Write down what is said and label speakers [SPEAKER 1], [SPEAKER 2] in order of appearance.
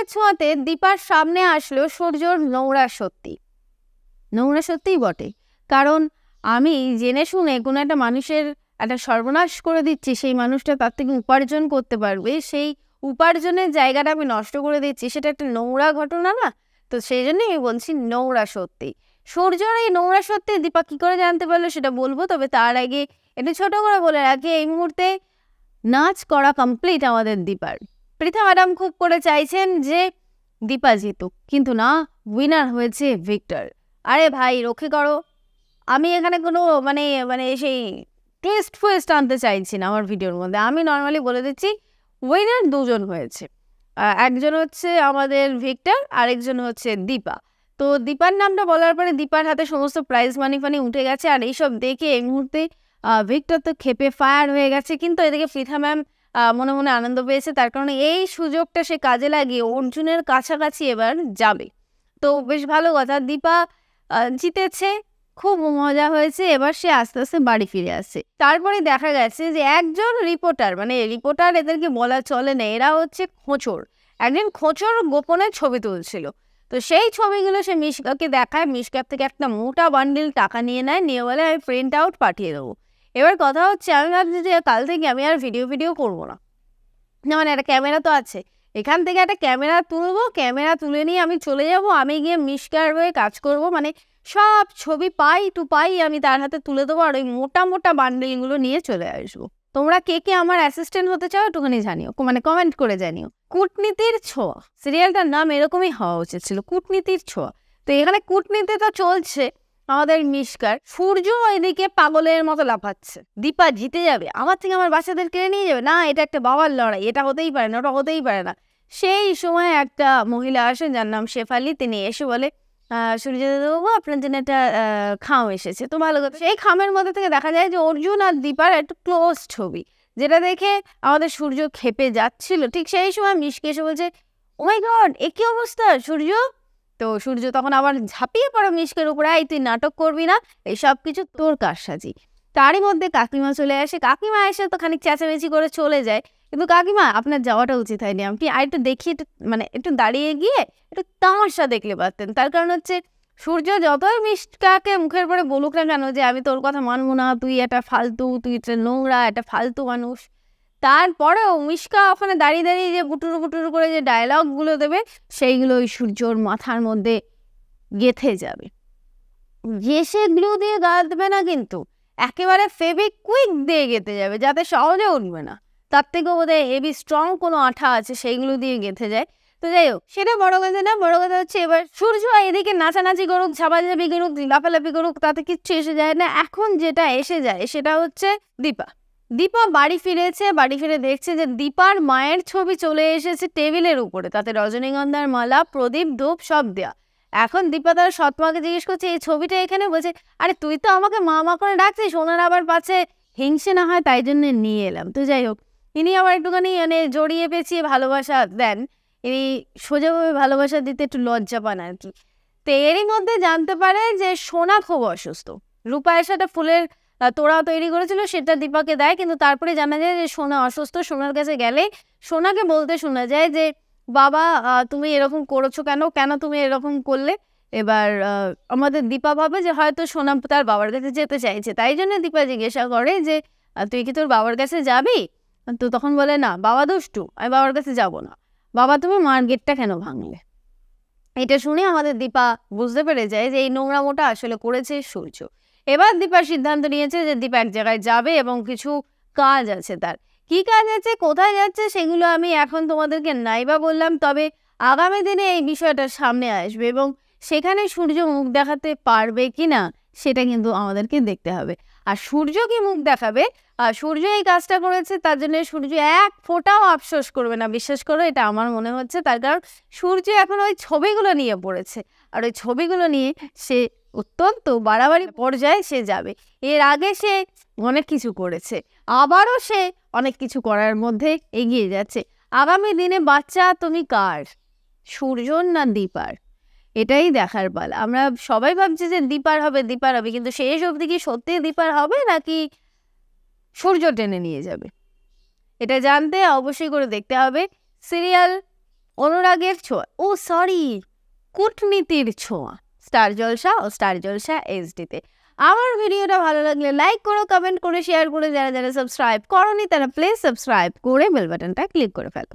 [SPEAKER 1] ভাগ্যের ছোঁয়াতে দীপার সামনে আসলো সূর্যর নোংরা সত্যি। নোংরা সত্যিই বটে, কারণ আমি জেনে শুনে কোনো একটা মানুষের একটা সর্বনাশ করে দিচ্ছি, সেই মানুষটা তার থেকে উপার্জন করতে পারবে, সেই উপার্জনের জায়গাটা আমি নষ্ট করে দিচ্ছি, সেটা একটা নোংরা ঘটনা না? তো সেই জন্যই আমি বলছি নোংরা সত্যি। সূর্যর এই নোংরা সত্যি দীপা কি করে জানতে পারলো সেটা বলবো, তবে তার আগে একটু ছোট করে বলে রাখি, এই মুহূর্তে নাচ করা কমপ্লিট আমাদের দীপার। পৃথা ম্যাডাম খুব করে চাইছেন যে দীপা জিতুক, কিন্তু না, উইনার হয়েছে ভিক্টর। আরে ভাই রক্ষে করো, আমি এখানে কোনো মানে মানে সেই টুইস্ট ফুইস্ট আনতে চাইছি না আমার ভিডিওর মধ্যে। আমি নর্মালি বলে দিচ্ছি উইনার দুজন হয়েছে, একজন হচ্ছে আমাদের ভিক্টর, আরেকজন হচ্ছে দীপা। তো দীপার নামটা বলার পরে দীপার হাতে সমস্ত প্রাইজ মানি ফানি উঠে গেছে, আর এইসব দেখে এই মুহূর্তে ভিক্টর তো খেপে ফায়ার হয়ে গেছে। কিন্তু এদিকে পৃথা ম্যাম মনে মনে আনন্দ পেয়েছে, তার কারণে এই সুযোগটা সে কাজে লাগিয়ে অর্জুনের কাছাকাছি এবার যাবে। তো বেশ ভালো কথা, দীপা জিতেছে, খুব মজা হয়েছে। এবার সে আস্তে আস্তে বাড়ি ফিরে আসছে। তারপরে দেখা গেছে যে একজন রিপোর্টার, মানে রিপোর্টার এদেরকে বলা চলে না, এরা হচ্ছে খোঁচর, একজন খোঁচর গোপনে ছবি তুলছিল। তো সেই ছবিগুলো সে মিশকাকে দেখায়, মিশকার থেকে একটা মোটা বান্ডিল টাকা নিয়ে নেয়, নিয়ে বলে আমি প্রিন্ট আউট পাঠিয়ে দেবো। এবার কথা হচ্ছে, আমি ভাবছি যে কাল থেকে আমি আর ভিডিও করবো না, মানে একটা ক্যামেরা তো আছে, এখান থেকে একটা ক্যামেরা তুলবো, ক্যামেরা তুলে নিয়ে আমি চলে যাব, আমি গিয়ে মিশকার হয়ে কাজ করব, মানে সব ছবি পাই টু পাই আমি তার হাতে তুলে দেবো, আর ওই মোটা মোটা বান্ডেলগুলো নিয়ে চলে আসবো। তোমরা কে কে আমার অ্যাসিস্ট্যান্ট হতে চাও একটুখানি জানিও, মানে কমেন্ট করে জানিও। কূটনীতির ছোঁয়া সিরিয়ালটার নাম এরকমই হওয়া উচিত ছিল, কূটনীতির ছোঁয়া। তো এখানে কূটনীতি তো চলছে আমাদের মিশকার, সূর্য এদিকে পাগলের মতো লাফাচ্ছে, দীপা জিতে যাবে, আমার থেকে আমার বাচ্চাদের কেড়ে নিয়ে যাবে, না এটা একটা বাবার লড়াই, এটা হতেই পারে না, ওটা হতেই পারে না। সেই সময় একটা মহিলা আসেন যার নাম শেফালি, তিনি এসে বলে সূর্যবাবু আপনার জন্য একটা খাম এসেছে। তো ভালো কথা, সেই খামের মধ্যে থেকে দেখা যায় যে অর্জুন আর দীপার একটা ক্লোজ ছবি, যেটা দেখে আমাদের সূর্য খেপে যাচ্ছিল। ঠিক সেই সময় মিশকে এসে বলছে, ও মাই গড এ কি অবস্থা সূর্য। তো সূর্য তখন আবার ঝাঁপিয়ে পড়ে মিশকের উপরে, এই তুই নাটক করবি না, এই সব কিছু তোর কারসাজি। তারই মধ্যে কাকিমা চলে আসে, কাকিমা এসে তো খানিক চেঁচামেচি করে চলে যায়, কিন্তু কাকিমা আপনার যাওয়াটা উচিত হয়নি, আপনি আরেকটু দেখিয়ে মানে একটু দাঁড়িয়ে গিয়ে একটু তামাশা দেখলে পারতেন। তার কারণ হচ্ছে সূর্য যতই মিশকাকে মুখের পরে বলুক না কেন যে আমি তোর কথা মানবো না, তুই একটা ফালতু, তুই একটা নোংরা, একটা ফালতু মানুষ, তারপরেও মিশকা ওখানে দাঁড়িয়ে দাঁড়িয়ে যে বুটুরু বুটুরু করে যে ডায়লগগুলো দেবে, সেইগুলো ওই সূর্যর মাথার মধ্যে গেঁথে যাবে। ঘেঁষে গ্লু দিয়ে গাঁথবে না, কিন্তু একেবারে ফেভিকুইক দিয়ে গেঁথে যাবে, যাতে সহজে উঠবে না। তার থেকেও বোধহয় হেভি স্ট্রং কোনো আঠা আছে, সেইগুলো দিয়ে গেঁথে যায়। তো যাই হোক, সেটা বড় কথা না, বড় কথা হচ্ছে এবার সূর্য এদিকে নাচানাচি করুক, ঝাপাঝাপি করুক, লাফালাফি করুক, তাতে কিচ্ছু এসে যায় না। এখন যেটা এসে যায় সেটা হচ্ছে দীপা। দীপা বাড়ি ফিরেছে, বাড়ি ফিরে দেখছে যে দীপার মায়ের ছবি চলে এসেছে টেবিলের উপরে, তাতে রজনীগন্ধার মালা, প্রদীপ, ধূপ সব দেয়া। এখন দীপা তার সৎমাকে জিজ্ঞেস করছে এই ছবিটা এখানে, বলছে আরে তুই তো আমাকে মা মা করে ডাকছিস, ওনার আবার পাচ্ছে হিংসে না হয়, তাই জন্য নিয়ে এলাম। তো যাই হোক, ইনি আবার একটুখানি মানে জড়িয়ে পেঁচিয়ে ভালোবাসা দেন, ইনি সোজাভাবে ভালোবাসা দিতে একটু লজ্জা পান আর কি। তো এরই মধ্যে জানতে পারে যে সোনা খুব অসুস্থ, রূপা এসে একটা ফুলের তোড়া তৈরি করেছিল, সেটা দীপাকে দেয়, কিন্তু তারপরে জানা যায় যে সোনা অসুস্থ। সোনার কাছে গেলে সোনাকে বলতে শোনা যায় যে বাবা তুমি এরকম করেছো কেন, কেন তুমি এরকম করলে। এবার আমাদের দীপা ভাবে যে হয়তো সোনা তার বাবার কাছে যেতে চাইছে, তাই জন্য দীপা জিজ্ঞাসা করে যে তুই কি তোর বাবার কাছে যাবি। তো তখন বলে না, বাবা দুষ্টু, আমি বাবার কাছে যাব না। বাবা তুমি মার গেটটা কেন ভাঙলে। এটা শুনে আমাদের দীপা বুঝতে পেরে যায় যে এই নোংরামোটা আসলে করেছে সূর্য। এবার দীপা সিদ্ধান্ত নিয়েছে যে দীপা এক জায়গায় যাবে এবং কিছু কাজ আছে তার। কি কাজ আছে, কোথায় যাচ্ছে, সেগুলো আমি এখন তোমাদেরকে নাইবা বললাম, তবে আগামী দিনে এই বিষয়টা সামনে আসবে এবং সেখানে সূর্য মুখ দেখাতে পারবে কি না সেটা কিন্তু আমাদেরকে দেখতে হবে। আর সূর্য কি মুখ দেখাবে, আর সূর্য এই কাজটা করেছে তার জন্য সূর্য এক ফোঁটাও আফসোস করবে না, বিশ্বাস করো, এটা আমার মনে হচ্ছে। তার কারণ সূর্য এখন ওই ছবিগুলো নিয়ে পড়েছে, আর ওই ছবিগুলো নিয়ে সে অত্যন্ত বাড়াবাড়ি পর্যায়ে সে যাবে। এর আগে সে অনেক কিছু করেছে, আবারও সে অনেক কিছু করার মধ্যে এগিয়ে যাচ্ছে। আগামী দিনে বাচ্চা তুমি কার, সূর্যর না দীপার, এটাই দেখার পালা। আমরা সবাই ভাবছি যে দীপার হবে, দীপার হবে, কিন্তু শেষ অবধি কি সত্যি দীপার হবে নাকি সূর্য টেনে নিয়ে যাবে, এটা জানতে অবশ্যই করে দেখতে হবে সিরিয়াল অনুরাগের ছোঁয়া, ও সরি, কূটনীতির ছোঁয়া, স্টার জলসা ও স্টার জলসা এইচডিতে। আমার ভিডিওটা ভালো লাগলে লাইক করো, কমেন্ট করে, শেয়ার করে, যারা যারা সাবস্ক্রাইব করোনি তারা প্লিজ সাবস্ক্রাইব করে বেল বাটনটা ক্লিক করে ফেলো।